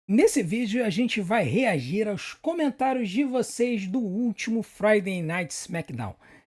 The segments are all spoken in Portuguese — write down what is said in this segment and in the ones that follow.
Nesse vídeo a gente vai reagir aos comentários de vocês do último Friday Night SmackDown.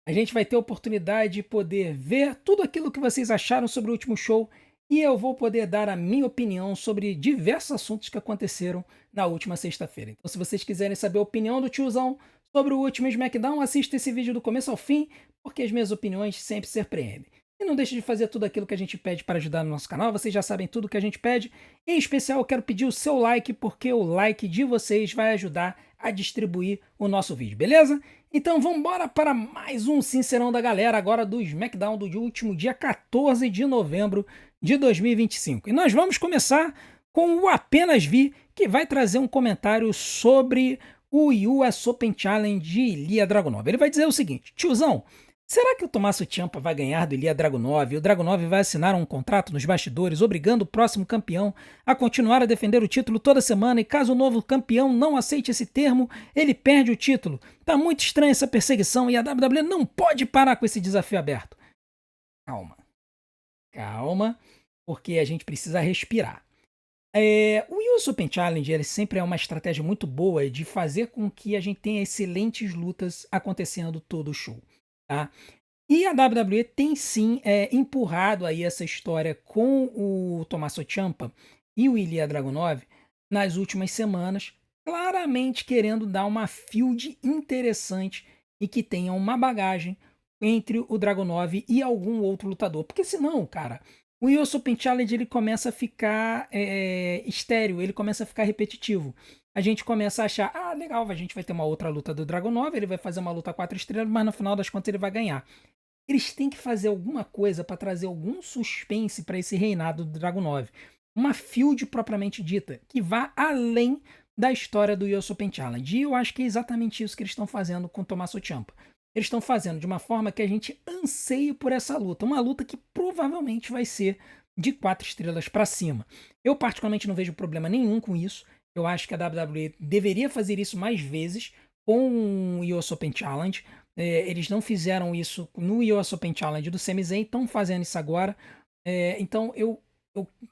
A gente vai ter a oportunidade de poder ver tudo aquilo que vocês acharam sobre o último show e eu vou poder dar a minha opinião sobre diversos assuntos que aconteceram na última sexta-feira. Então, se vocês quiserem saber a opinião do tiozão sobre o último SmackDown, assista esse vídeo do começo ao fim, porque as minhas opiniões sempre surpreendem. E não deixe de fazer tudo aquilo que a gente pede para ajudar no nosso canal, vocês já sabem tudo que a gente pede. Em especial, eu quero pedir o seu like, porque o like de vocês vai ajudar a distribuir o nosso vídeo, beleza? Então vamos embora para mais um Sincerão da Galera, agora do SmackDown do último dia 14 de novembro de 2025. E nós vamos começar com o Apenas Vi, que vai trazer um comentário sobre o US Open Challenge de Ilya Dragunov. Ele vai dizer o seguinte: tiozão, será que o Tommaso Ciampa vai ganhar do Ilya Dragunov e o Dragunov vai assinar um contrato nos bastidores obrigando o próximo campeão a continuar a defender o título toda semana e caso o novo campeão não aceite esse termo, ele perde o título? Tá muito estranha essa perseguição e a WWE não pode parar com esse desafio aberto. Calma, calma, porque a gente precisa respirar. O US Open Challenge ele sempre é uma estratégia muito boa de fazer com que a gente tenha excelentes lutas acontecendo todo o show, tá? E a WWE tem sim empurrado aí essa história com o Tommaso Ciampa e o Ilya Dragunov nas últimas semanas, claramente querendo dar uma field interessante e que tenha uma bagagem entre o Dragunov e algum outro lutador. Porque senão, cara, o US Open Challenge ele começa a ficar estéreo, ele começa a ficar repetitivo. A gente começa a achar, legal, a gente vai ter uma outra luta do Dragunov, ele vai fazer uma luta 4 estrelas, mas no final das contas ele vai ganhar. Eles têm que fazer alguma coisa para trazer algum suspense para esse reinado do Dragunov. Uma field propriamente dita, que vá além da história do US Open Challenge. E eu acho que é exatamente isso que eles estão fazendo com o Tommaso Ciampa. Eles estão fazendo de uma forma que a gente anseie por essa luta. Uma luta que provavelmente vai ser de 4 estrelas para cima. Eu particularmente não vejo problema nenhum com isso. Eu acho que a WWE deveria fazer isso mais vezes com o US Open Challenge. Eles não fizeram isso no US Open Challenge do Sami Zayn, estão fazendo isso agora. Então eu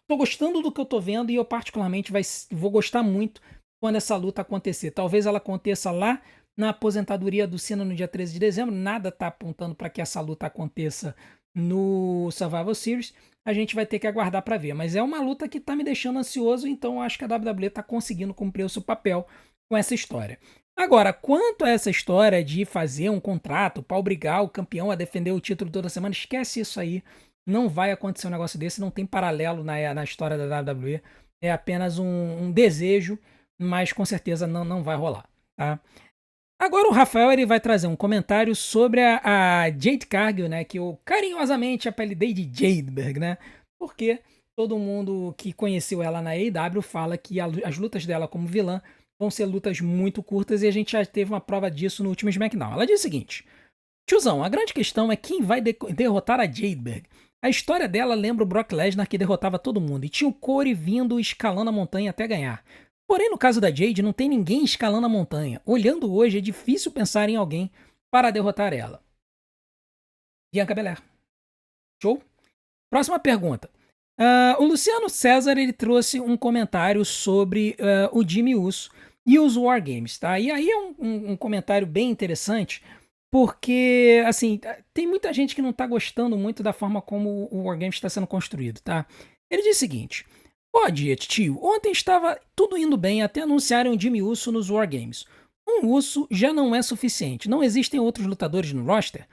tô gostando do que eu tô vendo e eu particularmente vou gostar muito quando essa luta acontecer. Talvez ela aconteça lá na aposentadoria do Cena no dia 13 de dezembro. Nada tá apontando para que essa luta aconteça no Survival Series. A gente vai ter que aguardar para ver. Mas é uma luta que tá me deixando ansioso, então eu acho que a WWE tá conseguindo cumprir o seu papel com essa história. Agora, quanto a essa história de fazer um contrato para obrigar o campeão a defender o título toda semana, esquece isso aí. Não vai acontecer um negócio desse, não tem paralelo na história da WWE. É apenas um desejo, mas com certeza não vai rolar, tá? Agora o Rafael ele vai trazer um comentário sobre a Jade Cargill, né? Que eu carinhosamente apelidei de Jadeberg, né? Porque todo mundo que conheceu ela na AEW fala que as lutas dela como vilã vão ser lutas muito curtas e a gente já teve uma prova disso no último SmackDown. Ela diz o seguinte: tiozão, a grande questão é quem vai derrotar a Jadeberg. A história dela lembra o Brock Lesnar que derrotava todo mundo e tinha o Corey vindo escalando a montanha até ganhar. Porém, no caso da Jade, não tem ninguém escalando a montanha. Olhando hoje, é difícil pensar em alguém para derrotar ela. Bianca Belair. Show? Próxima pergunta. O Luciano César ele trouxe um comentário sobre o Jimmy Uso e os Wargames, tá? E aí é um comentário bem interessante, porque, assim, tem muita gente que não tá gostando muito da forma como o Wargames está sendo construído, tá? Ele diz o seguinte: pode, tio, ontem estava tudo indo bem até anunciarem o Jimmy Uso nos Wargames. Um Uso já não é suficiente, não existem outros lutadores no roster?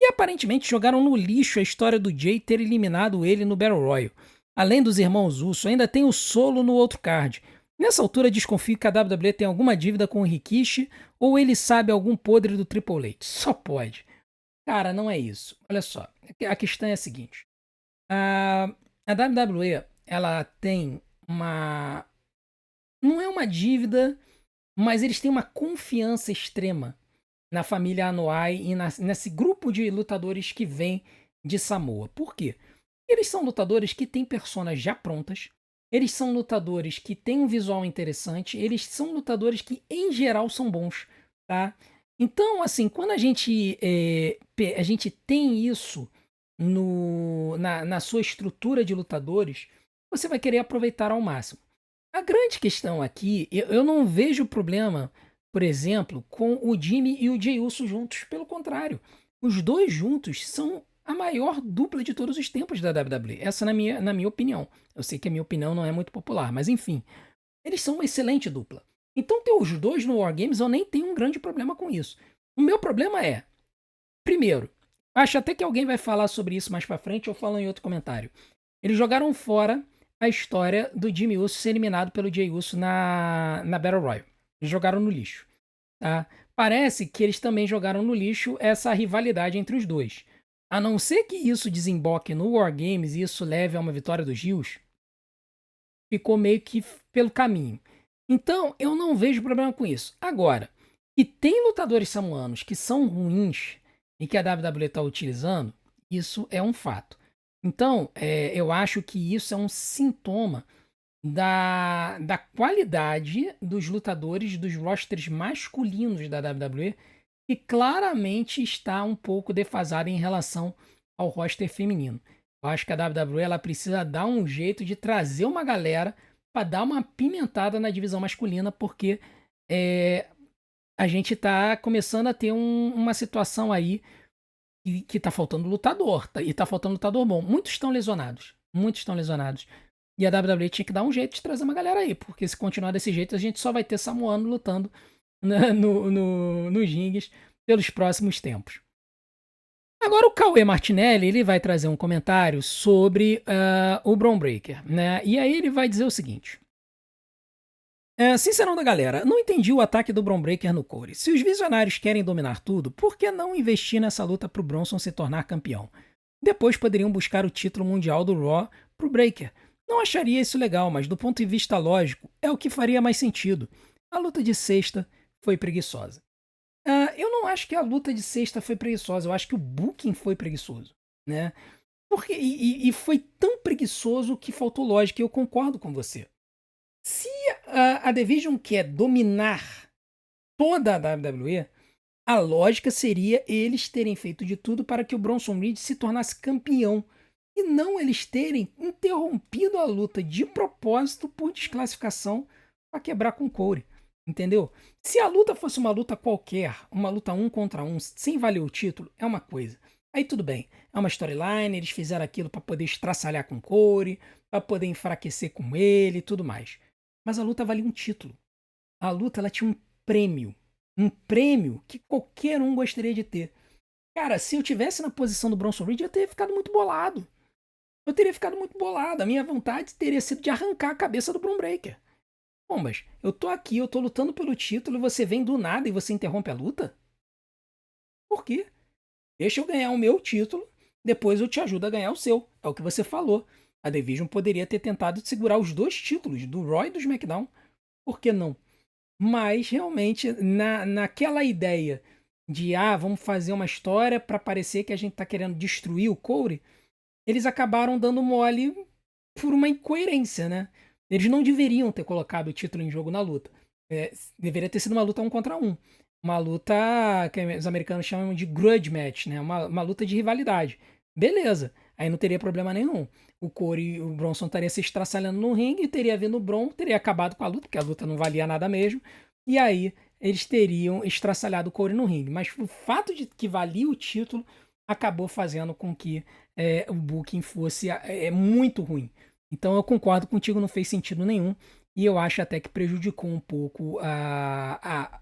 E aparentemente jogaram no lixo a história do Jay ter eliminado ele no Battle Royale. Além dos irmãos Uso, ainda tem o Solo no outro card. Nessa altura desconfio que a WWE tem alguma dívida com o Rikishi ou ele sabe algum podre do Triple H. Só pode. Cara, não é isso. Olha só, a questão é a seguinte. A, a WWE, ela tem uma... Não é uma dívida, mas eles têm uma confiança extrema na família Anoa'i e nesse grupo de lutadores que vem de Samoa. Por quê? Eles são lutadores que têm personas já prontas, eles são lutadores que têm um visual interessante, eles são lutadores que, em geral, são bons, tá? Então, assim, quando a gente tem isso na sua estrutura de lutadores, você vai querer aproveitar ao máximo. A grande questão aqui, eu não vejo problema, por exemplo, com o Jimmy e o Jey Uso juntos. Pelo contrário, os dois juntos são a maior dupla de todos os tempos da WWE. Essa na minha opinião. Eu sei que a minha opinião não é muito popular, mas enfim. Eles são uma excelente dupla. Então ter os dois no War Games eu nem tenho um grande problema com isso. O meu problema é, primeiro, acho até que alguém vai falar sobre isso mais pra frente ou falar em outro comentário. Eles jogaram fora a história do Jimmy Uso ser eliminado pelo Jey Uso na Battle Royale. Eles jogaram no lixo. Tá? Parece que eles também jogaram no lixo essa rivalidade entre os dois. A não ser que isso desemboque no War Games e isso leve a uma vitória dos Rios, ficou meio que pelo caminho. Então, eu não vejo problema com isso. Agora, que tem lutadores samoanos que são ruins e que a WWE está utilizando, isso é um fato. Então, eu acho que isso é um sintoma da qualidade dos lutadores dos rosters masculinos da WWE, que claramente está um pouco defasada em relação ao roster feminino. Eu acho que a WWE ela precisa dar um jeito de trazer uma galera para dar uma pimentada na divisão masculina, porque é, a gente está começando a ter uma situação aí que tá faltando lutador, e tá faltando lutador bom. Muitos estão lesionados, muitos estão lesionados. E a WWE tinha que dar um jeito de trazer uma galera aí, porque se continuar desse jeito, a gente só vai ter samoano lutando nos rings pelos próximos tempos. Agora o Cauê Martinelli ele vai trazer um comentário sobre o Bron Breakker, né? E aí ele vai dizer o seguinte. Sincerão da galera, não entendi o ataque do Bron Breakker no Corey. Se os visionários querem dominar tudo, por que não investir nessa luta pro Bronson se tornar campeão? Depois poderiam buscar o título mundial do Raw pro Breakker. Não acharia isso legal, mas do ponto de vista lógico, é o que faria mais sentido. A luta de sexta foi preguiçosa. Eu não acho que a luta de sexta foi preguiçosa, eu acho que o booking foi preguiçoso, né? Porque, e foi tão preguiçoso que faltou lógica, e eu concordo com você. Se a Division quer dominar toda a WWE, a lógica seria eles terem feito de tudo para que o Bronson Reed se tornasse campeão. E não eles terem interrompido a luta de propósito por desclassificação para quebrar com o Corey. Entendeu? Se a luta fosse uma luta qualquer, uma luta 1 contra 1, sem valer o título, é uma coisa. Aí tudo bem, é uma storyline, eles fizeram aquilo para poder estraçalhar com o Corey, para poder enfraquecer com ele e tudo mais. Mas a luta valia um título. A luta ela tinha um prêmio. Um prêmio que qualquer um gostaria de ter. Cara, se eu tivesse na posição do Bronson Reed, eu teria ficado muito bolado. Eu teria ficado muito bolado. A minha vontade teria sido de arrancar a cabeça do Bron Breakker. Bom, mas eu tô aqui, eu tô lutando pelo título e você vem do nada e você interrompe a luta? Por quê? Deixa eu ganhar o meu título, depois eu te ajudo a ganhar o seu. É o que você falou. A Division poderia ter tentado segurar os dois títulos, do Raw e do SmackDown. Por que não? Mas, realmente, naquela ideia de, vamos fazer uma história para parecer que a gente tá querendo destruir o Corey, eles acabaram dando mole por uma incoerência, né? Eles não deveriam ter colocado o título em jogo na luta. Deveria ter sido uma luta 1 contra 1. Uma luta que os americanos chamam de grudge match, né? Uma luta de rivalidade. Beleza, aí não teria problema nenhum. O Corey e o Bronson estariam se estraçalhando no ringue, teria vindo o Bron, teria acabado com a luta, porque a luta não valia nada mesmo. E aí eles teriam estraçalhado o Corey no ringue. Mas o fato de que valia o título acabou fazendo com que o booking fosse muito ruim. Então eu concordo contigo, não fez sentido nenhum. E eu acho até que prejudicou um pouco a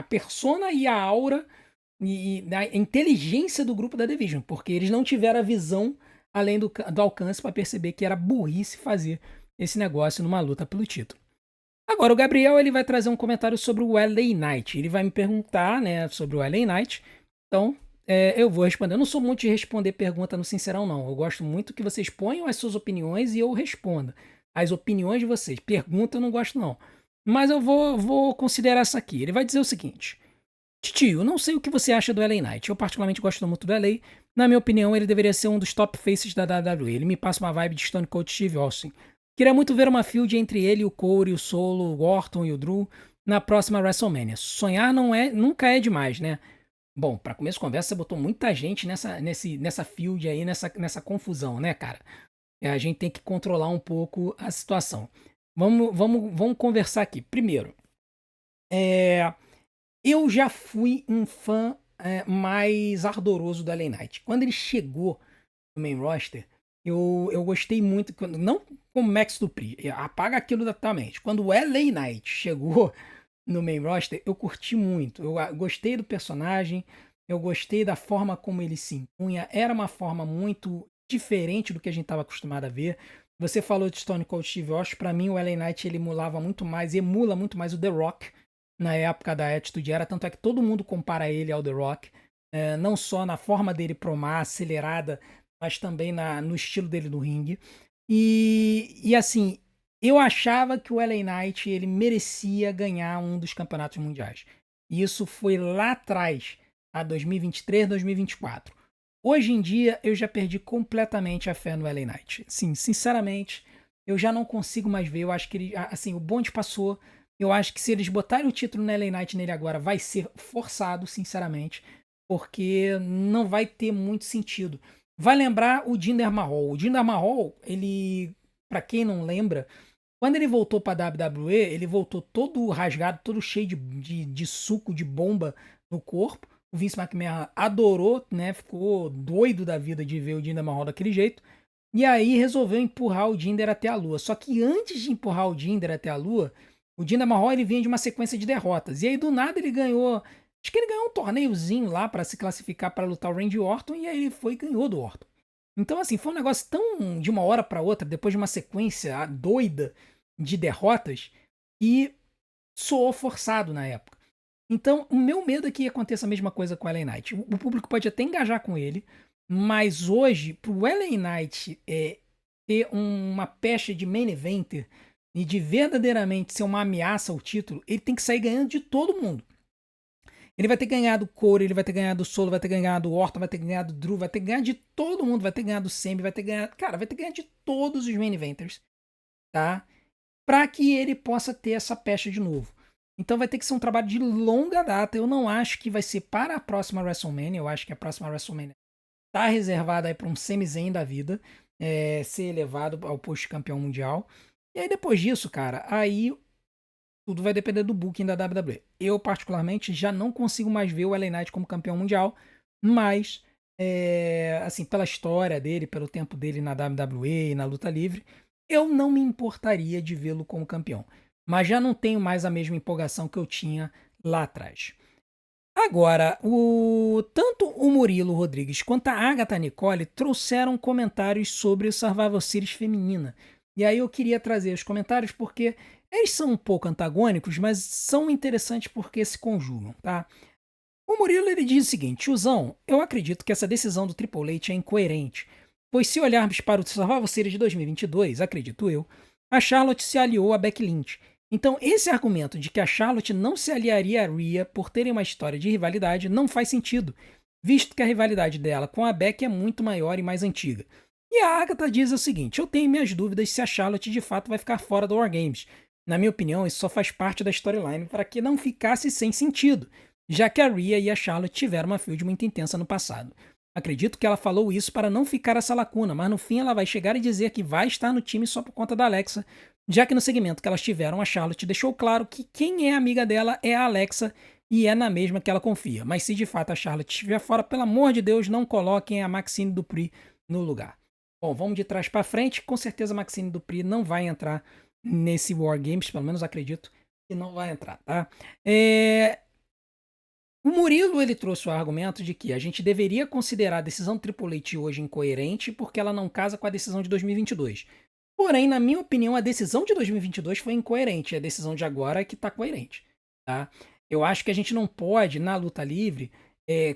persona e a aura e a inteligência do grupo da Division, porque eles não tiveram a visão além do alcance para perceber que era burrice fazer esse negócio numa luta pelo título. Agora o Gabriel ele vai trazer um comentário sobre o LA Knight. Ele vai me perguntar, né, sobre o LA Knight. Então eu vou responder. Eu não sou muito de responder pergunta no Sincerão, não. Eu gosto muito que vocês ponham as suas opiniões e eu responda as opiniões de vocês. Pergunta eu não gosto, não. Mas eu vou considerar essa aqui. Ele vai dizer o seguinte. Titio, não sei o que você acha do LA Knight. Eu particularmente gosto muito do LA. Na minha opinião, ele deveria ser um dos top faces da WWE. Ele me passa uma vibe de Stone Cold Steve Austin. Queria muito ver uma feud entre ele, o Corey, o Solo, o Orton e o Drew na próxima WrestleMania. Sonhar nunca é demais, né? Bom, para começo de conversa, você botou muita gente nessa field aí, nessa confusão, né, cara? A gente tem que controlar um pouco a situação. Vamos conversar aqui. Primeiro, é, eu já fui um fã mais ardoroso do LA Knight. Quando ele chegou no main roster, eu gostei muito. Não como Max Dupri, apaga aquilo da tua mente. Quando o LA Knight chegou no main roster, eu curti muito. Eu gostei do personagem, eu gostei da forma como ele se impunha. Era uma forma muito diferente do que a gente estava acostumado a ver. Você falou de Stone Cold Steve Austin, pra mim o LA Knight ele emula muito mais o The Rock na época da Attitude Era, tanto é que todo mundo compara ele ao The Rock, não só na forma dele promar, acelerada, mas também no estilo dele no ringue. E assim, eu achava que o LA Knight ele merecia ganhar um dos campeonatos mundiais. E isso foi lá atrás, a 2023, 2024. Hoje em dia, eu já perdi completamente a fé no LA Knight. Sim, sinceramente, eu já não consigo mais ver. Eu acho que ele, assim, o bonde passou. Eu acho que se eles botarem o título no LA Knight nele agora, vai ser forçado, sinceramente, porque não vai ter muito sentido. Vai lembrar o Jinder Mahal. O Jinder Mahal, ele, pra quem não lembra, quando ele voltou pra WWE, ele voltou todo rasgado, todo cheio de suco, de bomba no corpo. O Vince McMahon adorou, né? Ficou doido da vida de ver o Jinder Mahal daquele jeito. E aí resolveu empurrar o Jinder até a lua. Só que antes de empurrar o Jinder até a lua, o Jinder Mahal ele vinha de uma sequência de derrotas. E aí do nada ele ganhou. Acho que ele ganhou um torneiozinho lá para se classificar para lutar o Randy Orton. E aí ele foi e ganhou do Orton. Então, assim, foi um negócio tão de uma hora para outra, depois de uma sequência doida de derrotas, e soou forçado na época. Então, o meu medo é que aconteça a mesma coisa com o LA Knight. O público pode até engajar com ele, mas hoje, pro LA Knight ter uma pecha de main eventer e de verdadeiramente ser uma ameaça ao título, ele tem que sair ganhando de todo mundo. Ele vai ter ganhado o Corey, ele vai ter ganhado o Solo, vai ter ganhado o Orton, vai ter ganhado o Drew, vai ter ganhado de todo mundo, vai ter ganhado o Sammy, vai ter ganhado. Cara, vai ter ganhado de todos os main eventers, tá? Para que ele possa ter essa pecha de novo. Então vai ter que ser um trabalho de longa data. Eu não acho que vai ser para a próxima WrestleMania. Eu acho que a próxima WrestleMania está reservada aí para um semi-zen da vida, ser elevado ao posto de campeão mundial. E aí depois disso, cara, aí tudo vai depender do booking da WWE. Eu, particularmente, já não consigo mais ver o LA Knight como campeão mundial, mas, assim, pela história dele, pelo tempo dele na WWE e na luta livre, eu não me importaria de vê-lo como campeão. Mas já não tenho mais a mesma empolgação que eu tinha lá atrás. Agora, tanto o Murilo Rodrigues quanto a Agatha Nicole trouxeram comentários sobre o Survivor Series feminina. E aí eu queria trazer os comentários porque eles são um pouco antagônicos, mas são interessantes porque se conjugam, tá? O Murilo ele diz o seguinte: tiozão, eu acredito que essa decisão do Triple H é incoerente, pois se olharmos para o Survivor Series de 2022, acredito eu, a Charlotte se aliou a Becky Lynch. Então esse argumento de que a Charlotte não se aliaria a Rhea por terem uma história de rivalidade não faz sentido, visto que a rivalidade dela com a Becky é muito maior e mais antiga. E a Agatha diz o seguinte: eu tenho minhas dúvidas se a Charlotte de fato vai ficar fora do War Games. Na minha opinião, isso só faz parte da storyline para que não ficasse sem sentido, já que a Rhea e a Charlotte tiveram uma feud muito intensa no passado. Acredito que ela falou isso para não ficar essa lacuna, mas no fim ela vai chegar e dizer que vai estar no time só por conta da Alexa, já que no segmento que elas tiveram, a Charlotte deixou claro que quem é amiga dela é a Alexa e é na mesma que ela confia. Mas se de fato a Charlotte estiver fora, pelo amor de Deus, não coloquem a Maxine Dupri no lugar. Bom, vamos de trás para frente. Com certeza a Maxine Dupri não vai entrar nesse War Games, pelo menos acredito que não vai entrar, tá? O Murilo ele trouxe o argumento de que a gente deveria considerar a decisão Triple H hoje incoerente porque ela não casa com a decisão de 2022. Porém, na minha opinião, a decisão de 2022 foi incoerente, a decisão de agora é que está coerente, tá? Eu acho que a gente não pode, na luta livre,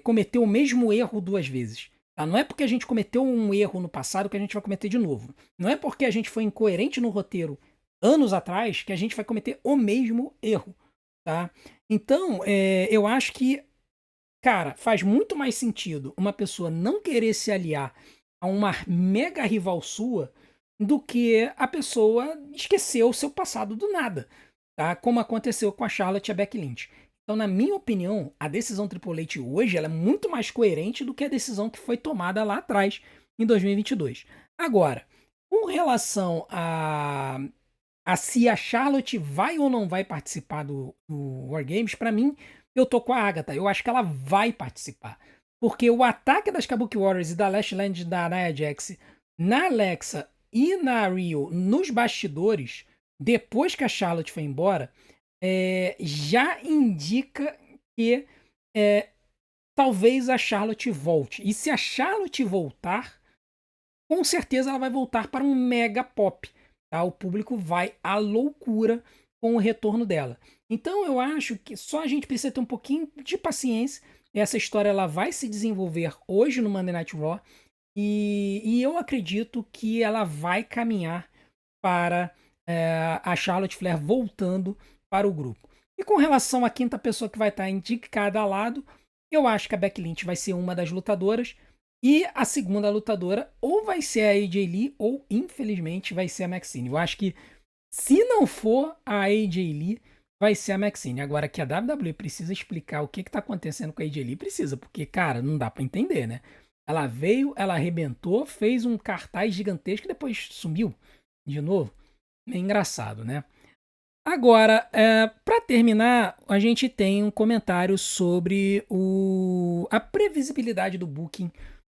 cometer o mesmo erro duas vezes. Tá? Não é porque a gente cometeu um erro no passado que a gente vai cometer de novo. Não é porque a gente foi incoerente no roteiro anos atrás que a gente vai cometer o mesmo erro, tá? Então, eu acho que, cara, faz muito mais sentido uma pessoa não querer se aliar a uma mega rival sua do que a pessoa esquecer o seu passado do nada, tá? Como aconteceu com a Charlotte e a Becky Lynch. Então, na minha opinião, a decisão Triple H hoje ela é muito mais coerente do que a decisão que foi tomada lá atrás, em 2022. Agora, com relação a Se a Charlotte vai ou não vai participar do War Games, pra mim, eu tô com a Agatha. Eu acho que ela vai participar. Porque o ataque das Kabuki Warriors e da Lash Land da Nia Jax na Alexa e na Rio nos bastidores, depois que a Charlotte foi embora, já indica que é, talvez a Charlotte volte. E se a Charlotte voltar, com certeza ela vai voltar para um mega pop. Tá? O público vai à loucura com o retorno dela. Então eu acho que só a gente precisa ter um pouquinho de paciência. Essa história ela vai se desenvolver hoje no Monday Night Raw. E eu acredito que ela vai caminhar para a Charlotte Flair voltando para o grupo. E com relação à quinta pessoa que vai estar indicada ao lado, eu acho que a Becky Lynch vai ser uma das lutadoras. E a segunda lutadora ou vai ser a AJ Lee ou, infelizmente, vai ser a Maxine. Eu acho que se não for a AJ Lee, vai ser a Maxine. Agora que a WWE precisa explicar o que está acontecendo com a AJ Lee, precisa, porque, cara, não dá para entender, né? Ela veio, ela arrebentou, fez um cartaz gigantesco e depois sumiu de novo. É engraçado, né? Agora, para terminar, a gente tem um comentário sobre a previsibilidade do booking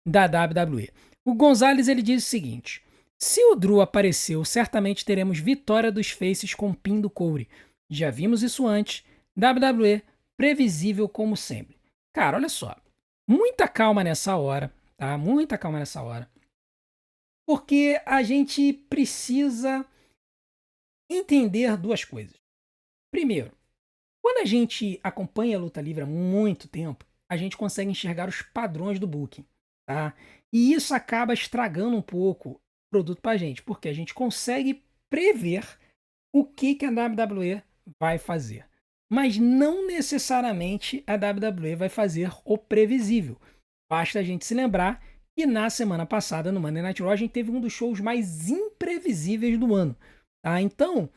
da WWE. O Gonzalez ele diz o seguinte: se o Drew apareceu, certamente teremos vitória dos Faces com pin do Corey. Já vimos isso antes. WWE previsível como sempre. Cara, olha só. Muita calma nessa hora, tá? Muita calma nessa hora. Porque a gente precisa entender duas coisas. Primeiro, quando a gente acompanha a luta livre há muito tempo, a gente consegue enxergar os padrões do booking, tá? E isso acaba estragando um pouco o produto pra gente, porque a gente consegue prever o que a WWE vai fazer. Mas não necessariamente a WWE vai fazer o previsível. Basta a gente se lembrar que na semana passada, no Monday Night Raw, a gente teve um dos shows mais imprevisíveis do ano. Tá? Então,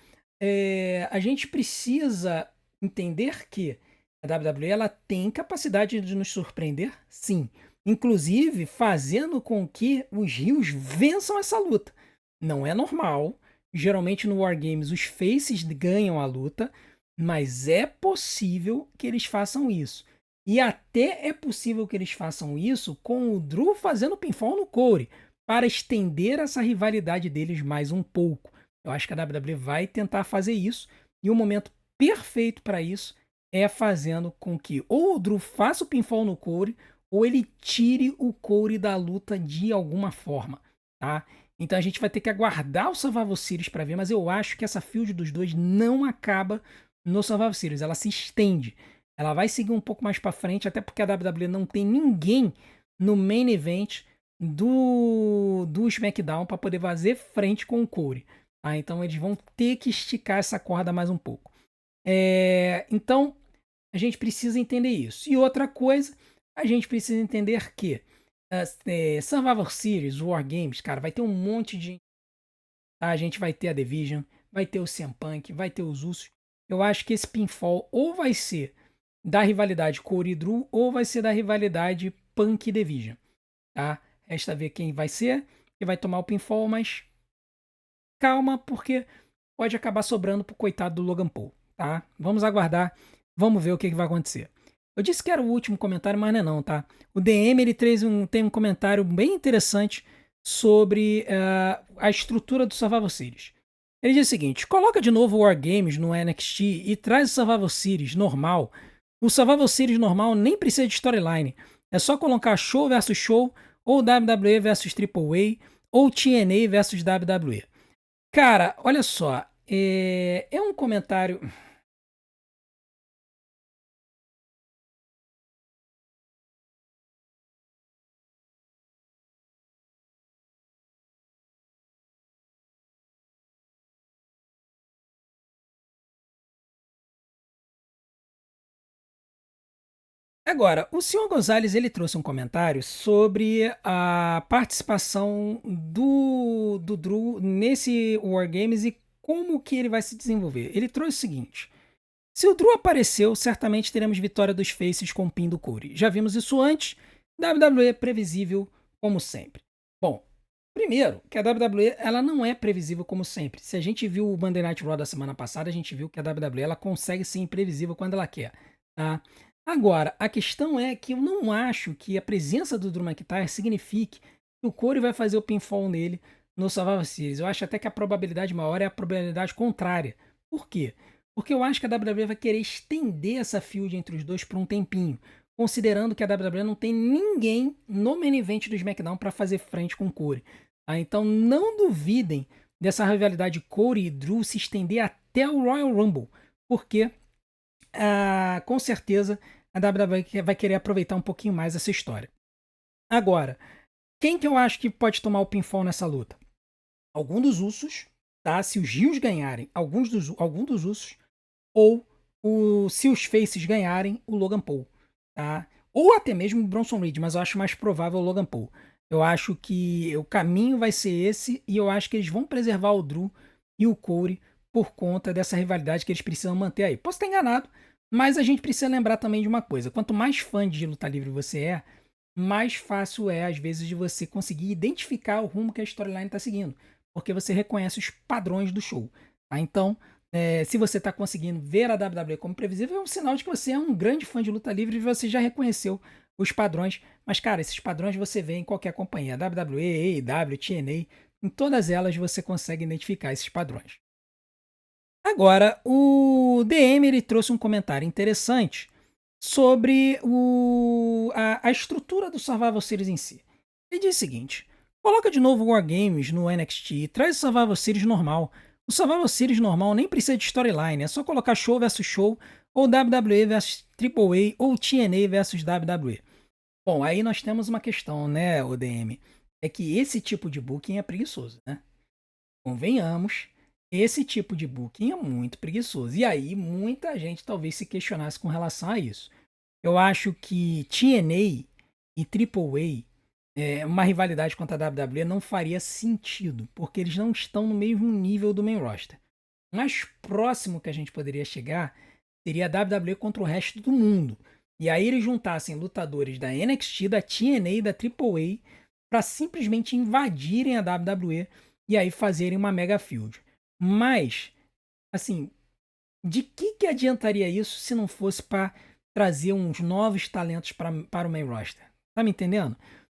a gente precisa entender que a WWE ela tem capacidade de nos surpreender, sim. Inclusive, fazendo com que os Rios vençam essa luta. Não é normal. Geralmente no War Games os Faces ganham a luta, mas é possível que eles façam isso. E até é possível que eles façam isso com o Drew fazendo pinfall no Corey, para estender essa rivalidade deles mais um pouco. Eu acho que a WWE vai tentar fazer isso, e o momento perfeito para isso é fazendo com que ou o Drew faça o pinfall no Corey, ou ele tire o Corey da luta de alguma forma, tá? Então a gente vai ter que aguardar o Survivor Series para ver, mas eu acho que essa feud dos dois não acaba no Survivor Series, ela se estende. Ela vai seguir um pouco mais para frente, até porque a WWE não tem ninguém no main event do SmackDown para poder fazer frente com o Corey. Ah, então eles vão ter que esticar essa corda mais um pouco. Então a gente precisa entender isso. E outra coisa, a gente precisa entender que Survivor Series, War Games, cara, vai ter um monte de gente. Tá? A gente vai ter a Division, vai ter o CM Punk, vai ter os Usos. Eu acho que esse pinfall ou vai ser da rivalidade Corey e Drew ou vai ser da rivalidade Punk e Division. Tá? Resta ver quem vai ser, que vai tomar o pinfall, mas calma, porque pode acabar sobrando pro coitado do Logan Paul, tá? Vamos aguardar, vamos ver o que vai acontecer. Eu disse que era o último comentário, mas não é não, tá? O DM ele tem um comentário bem interessante sobre a estrutura do Survivor Series. Ele diz o seguinte: coloca de novo o War Games no NXT e traz o Survivor Series normal. O Survivor Series normal nem precisa de storyline. É só colocar show versus show, ou WWE versus Triple A, ou TNA versus WWE. Cara, olha só, é um comentário. Agora, o senhor Gonzalez ele trouxe um comentário sobre a participação do Drew nesse War Games e como que ele vai se desenvolver. Ele trouxe o seguinte: se o Drew apareceu, certamente teremos vitória dos Faces com o pin do Corey. Já vimos isso antes, WWE é previsível como sempre. Bom, Primeiro, que a WWE ela não é previsível como sempre. Se a gente viu o Monday Night Raw da semana passada, a gente viu que a WWE ela consegue ser imprevisível quando ela quer, tá? Agora, a questão é que eu não acho que a presença do Drew McIntyre signifique que o Corey vai fazer o pinfall nele no Survivor Series. Eu acho até que a probabilidade maior é a probabilidade contrária. Por quê? Porque eu acho que a WWE vai querer estender essa feud entre os dois por um tempinho, considerando que a WWE não tem ninguém no main event do SmackDown para fazer frente com o Corey. Tá? Então não duvidem dessa rivalidade Corey e Drew se estender até o Royal Rumble, porque com certeza a WWE vai querer aproveitar um pouquinho mais essa história. Agora, quem que eu acho que pode tomar o pinfall nessa luta? Algum dos Usos, tá? Se os Rios ganharem, algum dos Usos, ou se os Faces ganharem, o Logan Paul, tá? Ou até mesmo o Bronson Reed, mas eu acho mais provável o Logan Paul. Eu acho que o caminho vai ser esse e eu acho que eles vão preservar o Drew e o Corey por conta dessa rivalidade que eles precisam manter aí. Posso estar enganado, mas a gente precisa lembrar também de uma coisa. Quanto mais fã de luta livre você é, mais fácil é, às vezes, de você conseguir identificar o rumo que a storyline está seguindo, porque você reconhece os padrões do show. Tá? Então, se você está conseguindo ver a WWE como previsível, é um sinal de que você é um grande fã de luta livre e você já reconheceu os padrões. Mas, cara, esses padrões você vê em qualquer companhia, WWE, AEW, TNA, em todas elas você consegue identificar esses padrões. Agora, o DM ele trouxe um comentário interessante sobre a estrutura do Survival Series em si. Ele diz o seguinte: coloca de novo o Wargames no NXT e traz o Survival Series normal. O Survival Series normal nem precisa de storyline, é só colocar show versus show, ou WWE versus AAA, ou TNA versus WWE. Bom, aí nós temos uma questão, né, ODM? É que esse tipo de booking é preguiçoso, né? Convenhamos, esse tipo de booking é muito preguiçoso. E aí muita gente talvez se questionasse com relação a isso. Eu acho que TNA e AAA, uma rivalidade contra a WWE não faria sentido, porque eles não estão no mesmo nível do main roster. O mais próximo que a gente poderia chegar seria a WWE contra o resto do mundo. E aí eles juntassem lutadores da NXT, da TNA e da AAA para simplesmente invadirem a WWE e aí fazerem uma mega feud. Mas, assim, de que adiantaria isso se não fosse para trazer uns novos talentos para o main roster? Tá me entendendo?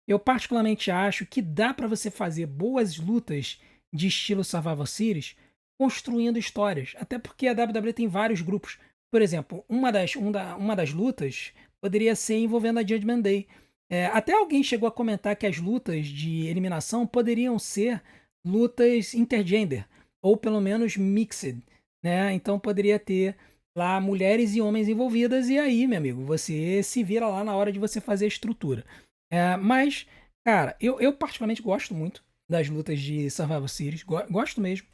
Eu particularmente acho que dá para você fazer boas lutas de estilo Survivor Series construindo histórias. Até porque a WWE tem vários grupos. Por exemplo, uma das lutas poderia ser envolvendo a Judgment Day. Até alguém chegou a comentar que as lutas de eliminação poderiam ser lutas intergender, ou pelo menos mixed, né? Então poderia ter lá mulheres e homens envolvidas, e aí, meu amigo, você se vira lá na hora de você fazer a estrutura. Mas, cara, eu particularmente gosto muito das lutas de Survival Series, gosto mesmo.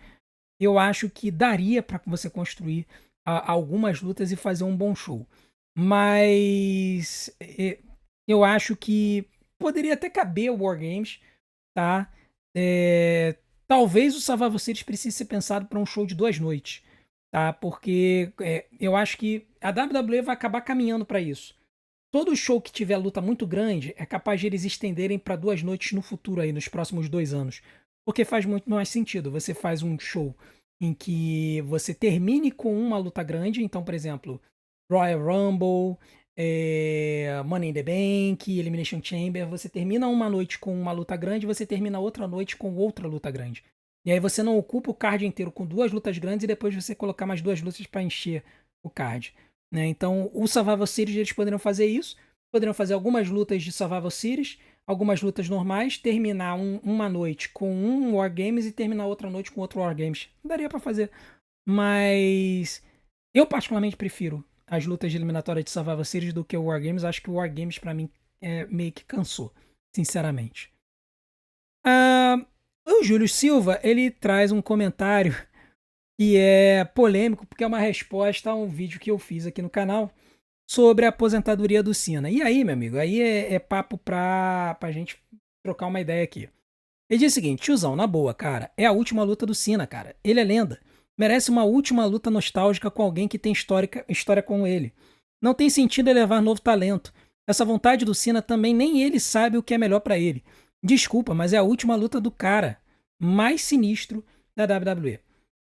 Eu acho que daria para você construir algumas lutas e fazer um bom show. Mas eu acho que poderia até caber o War Games, tá? Talvez o Survivor Series precise ser pensado para um show de 2 noites, tá? Porque eu acho que a WWE vai acabar caminhando para isso. Todo show que tiver luta muito grande é capaz de eles estenderem para 2 noites no futuro aí, nos próximos 2 anos. Porque faz muito mais sentido. Você faz um show em que você termine com uma luta grande. Então, por exemplo, Royal Rumble, Money in the Bank, Elimination Chamber. Você termina uma noite com uma luta grande, você termina outra noite com outra luta grande. E aí você não ocupa o card inteiro com 2 lutas grandes e depois você colocar mais 2 lutas para encher o card. Né? Então, o Survival Series eles poderiam fazer isso. Poderiam fazer algumas lutas de Survival Series, algumas lutas normais, terminar uma noite com um Wargames e terminar outra noite com outro Wargames. Daria para fazer. Mas eu particularmente prefiro as lutas de eliminatória de Survival Series do que o Wargames. Acho que o Wargames para mim meio que cansou, sinceramente. O Júlio Silva, ele traz um comentário que é polêmico, porque é uma resposta a um vídeo que eu fiz aqui no canal sobre a aposentadoria do Cena. E aí, meu amigo, aí é papo pra gente trocar uma ideia aqui. Ele diz o seguinte: tiozão, na boa, cara, é a última luta do Cena, cara. Ele é lenda. Merece uma última luta nostálgica com alguém que tem história com ele. Não tem sentido elevar novo talento. Essa vontade do Cena também nem ele sabe o que é melhor pra ele. Desculpa, mas é a última luta do cara mais sinistro da WWE.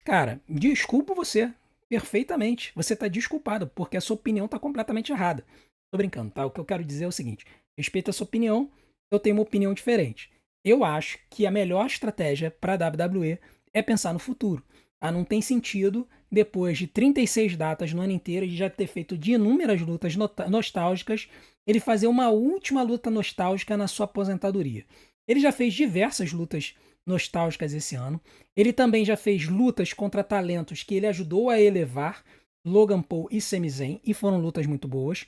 Cara, desculpo você perfeitamente. Você tá desculpado, porque a sua opinião tá completamente errada. Tô brincando, tá? O que eu quero dizer é o seguinte: respeito a sua opinião, eu tenho uma opinião diferente. Eu acho que a melhor estratégia para a WWE é pensar no futuro. Tá? Não tem sentido, depois de 36 datas no ano inteiro, de já ter feito de inúmeras lutas nostálgicas, ele fazer uma última luta nostálgica na sua aposentadoria. Ele já fez diversas lutas nostálgicas esse ano. Ele também já fez lutas contra talentos que ele ajudou a elevar, Logan Paul e Sami Zayn, e foram lutas muito boas,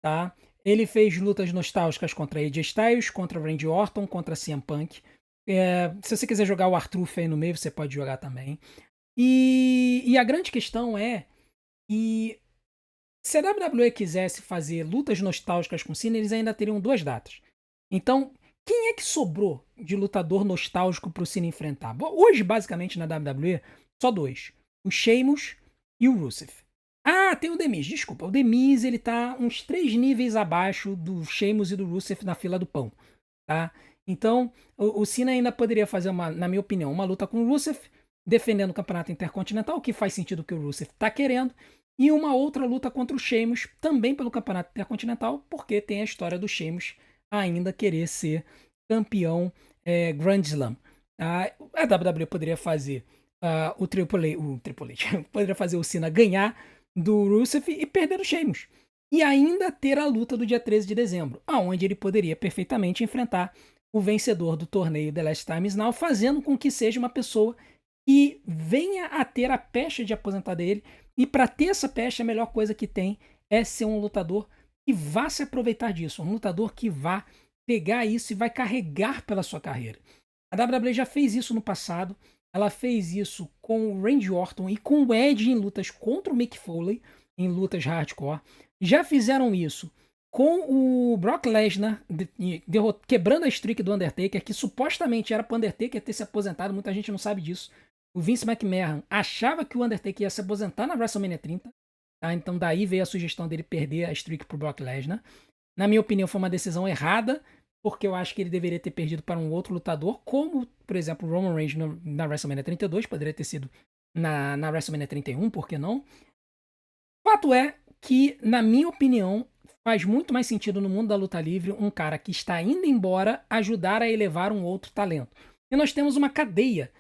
tá? Ele fez lutas nostálgicas contra AJ Styles, contra Randy Orton, contra CM Punk. Se você quiser jogar o R-Truth aí no meio, você pode jogar também. E a grande questão é que se a WWE quisesse fazer lutas nostálgicas com Cena, eles ainda teriam duas datas. Então, quem é que sobrou de lutador nostálgico para o Cena enfrentar? Bom, hoje, basicamente, na WWE, só dois. O Sheamus e o Rusev. Ah, tem o The Miz. Desculpa, o The Miz, ele tá uns 3 níveis abaixo do Sheamus e do Rusev na fila do pão, tá? Então, o Cena ainda poderia fazer, na minha opinião, uma luta com o Rusev, defendendo o campeonato intercontinental, que faz sentido que o Rusev tá querendo, e uma outra luta contra o Sheamus, também pelo campeonato intercontinental, porque tem a história do Sheamus ainda querer ser campeão Grand Slam. A WWE poderia fazer o Triple H poderia fazer o Cena ganhar do Rusev e perder o Sheamus. E ainda ter a luta do dia 13 de dezembro, aonde ele poderia perfeitamente enfrentar o vencedor do torneio The Last Time Is Now, fazendo com que seja uma pessoa que venha a ter a pecha de aposentar dele. E para ter essa pecha, a melhor coisa que tem é ser um lutador que vá se aproveitar disso, um lutador que vá pegar isso e vai carregar pela sua carreira. A WWE já fez isso no passado, ela fez isso com o Randy Orton e com o Edge em lutas contra o Mick Foley, em lutas hardcore. Já fizeram isso com o Brock Lesnar quebrando a streak do Undertaker, que supostamente era para o Undertaker ter se aposentado, muita gente não sabe disso. O Vince McMahon achava que o Undertaker ia se aposentar na WrestleMania 30, tá? Então daí veio a sugestão dele perder a streak pro Brock Lesnar. Na minha opinião, foi uma decisão errada, porque eu acho que ele deveria ter perdido para um outro lutador, como, por exemplo, o Roman Reigns na WrestleMania 32, poderia ter sido na WrestleMania 31, por que não? Fato é que, na minha opinião, faz muito mais sentido no mundo da luta livre um cara que está indo embora ajudar a elevar um outro talento. E nós temos uma cadeia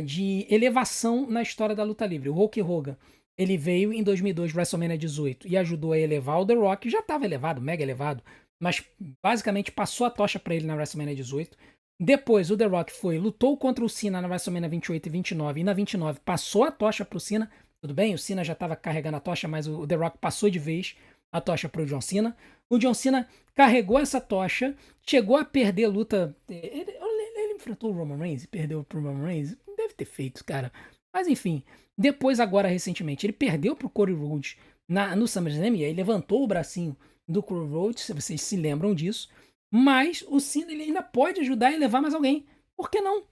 de elevação na história da luta livre. O Hulk Hogan, ele veio em 2002, WrestleMania 18, e ajudou a elevar o The Rock, já estava elevado, mega elevado, mas basicamente passou a tocha para ele na WrestleMania 18. Depois o The Rock lutou contra o Cena na WrestleMania 28 e 29, e na 29 passou a tocha para o Cena. Tudo bem, o Cena já estava carregando a tocha, mas o The Rock passou de vez a tocha para o John Cena. O John Cena carregou essa tocha, chegou a perder a luta. Ele enfrentou o Roman Reigns e perdeu pro Roman Reigns? Deve ter feito, cara. Mas enfim, depois agora recentemente, ele perdeu pro Cody Rhodes no SummerSlam, e aí levantou o bracinho do Cody Rhodes, se vocês se lembram disso. Mas o Cena ele ainda pode ajudar a elevar mais alguém. Por que não?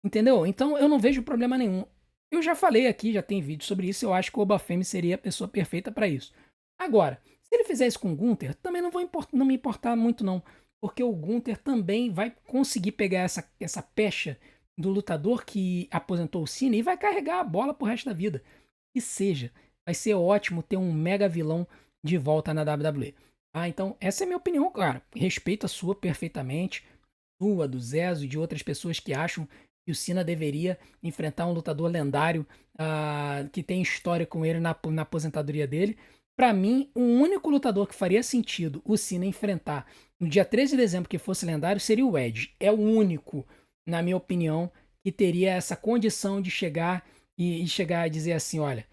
Entendeu? Então eu não vejo problema nenhum. Eu já falei aqui, já tem vídeo sobre isso, eu acho que o Obafemi seria a pessoa perfeita para isso. Agora, se ele fizer isso com o Gunther, também não me importar muito não, porque o Gunther também vai conseguir pegar essa pecha do lutador que aposentou o Cena e vai carregar a bola pro resto da vida. Que seja, vai ser ótimo ter um mega vilão de volta na WWE. Então, essa é a minha opinião, cara. Respeito a sua perfeitamente, sua, do Zezo e de outras pessoas que acham que o Cena deveria enfrentar um lutador lendário que tem história com ele na aposentadoria dele. Para mim, o único lutador que faria sentido o Cena enfrentar no dia 13 de dezembro que fosse lendário seria o Edge. É o único, na minha opinião, que teria essa condição de chegar e chegar a dizer assim, olha,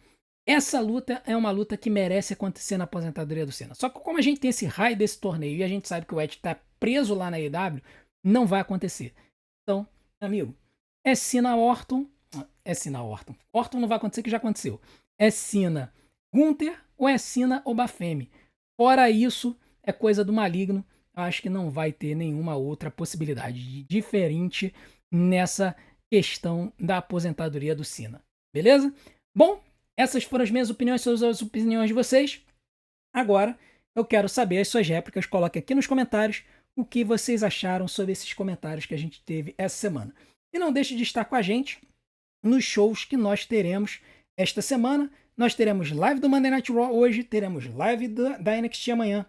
essa luta é uma luta que merece acontecer na aposentadoria do Cena. Só que como a gente tem esse raio desse torneio e a gente sabe que o Edge tá preso lá na AEW, não vai acontecer. Então, amigo, é Cena Orton. É Cena Orton. Orton não vai acontecer, que já aconteceu. É Cena Gunther ou é Cena Obafemi. Fora isso, é coisa do maligno. Acho que não vai ter nenhuma outra possibilidade diferente nessa questão da aposentadoria do Cena. Beleza? Bom, essas foram as minhas opiniões sobre as opiniões de vocês. Agora, eu quero saber as suas réplicas. Coloque aqui nos comentários o que vocês acharam sobre esses comentários que a gente teve essa semana. E não deixe de estar com a gente nos shows que nós teremos esta semana. Nós teremos live do Monday Night Raw hoje, teremos live da NXT amanhã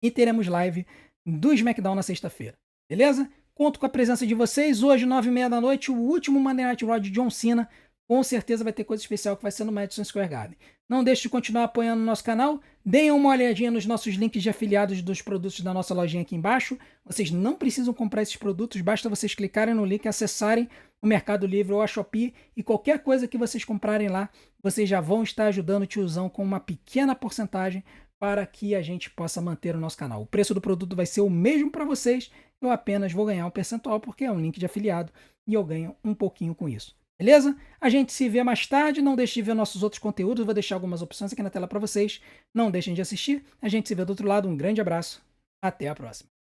e teremos live do SmackDown na sexta-feira. Beleza? Conto com a presença de vocês. Hoje, 9h30 da noite, o último Monday Night Raw de John Cena. Com certeza vai ter coisa especial que vai ser no Madison Square Garden. Não deixe de continuar apoiando o nosso canal. Deem uma olhadinha nos nossos links de afiliados dos produtos da nossa lojinha aqui embaixo. Vocês não precisam comprar esses produtos, basta vocês clicarem no link e acessarem o Mercado Livre ou a Shopee. E qualquer coisa que vocês comprarem lá, vocês já vão estar ajudando o tiozão com uma pequena porcentagem para que a gente possa manter o nosso canal. O preço do produto vai ser o mesmo para vocês. Eu apenas vou ganhar um percentual porque é um link de afiliado e eu ganho um pouquinho com isso. Beleza? A gente se vê mais tarde. Não deixe de ver nossos outros conteúdos. Vou deixar algumas opções aqui na tela para vocês. Não deixem de assistir. A gente se vê do outro lado. Um grande abraço. Até a próxima.